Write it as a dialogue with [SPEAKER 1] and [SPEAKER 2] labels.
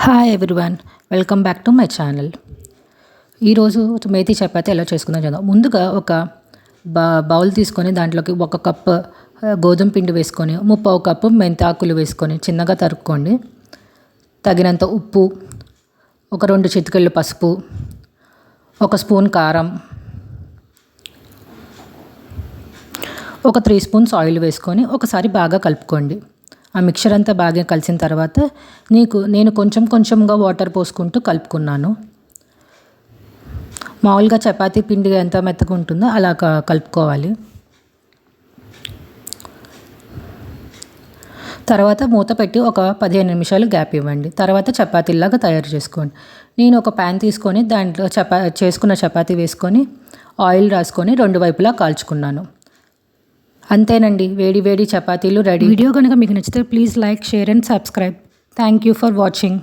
[SPEAKER 1] Hi everyone, welcome back to my channel. ఈరోజు మేతి చపాతి ఎలా చేసుకుందాం చూద్దాం. ముందుగా ఒక బౌల్ తీసుకొని దాంట్లోకి 1 కప్పు గోధుమ పిండి వేసుకొని 3/4 కప్పు మెంతాకులు వేసుకొని చిన్నగా తరుక్కోండి. తగినంత ఉప్పు, ఒక 2 చిటికెళ్ళు పసుపు, 1 స్పూన్ కారం, ఒక 3 స్పూన్స్ ఆయిల్ వేసుకొని ఒకసారి బాగా కలుపుకోండి. ఆ మిక్చర్ అంతా బాగా కలిసిన తర్వాత నేను కొంచెంగా వాటర్ పోసుకుంటూ కలుపుకున్నాను. మామూలుగా చపాతీ పిండి ఎంత మెత్తగా ఉంటుందో అలా కలుపుకోవాలి. తర్వాత మూత పెట్టి ఒక 15 నిమిషాలు గ్యాప్ ఇవ్వండి. తర్వాత చపాతీలాగా తయారు చేసుకోండి. నేను ఒక ప్యాన్ తీసుకొని దాంట్లో చేసుకున్న చపాతీ వేసుకొని ఆయిల్ రాసుకొని 2 వైపులా కాల్చుకున్నాను. అంతేనండి, వేడి వేడి చపాతీలు రెడీ. వీడియో కనుక మీకు నచ్చితే please like, share and subscribe. Thank you for watching.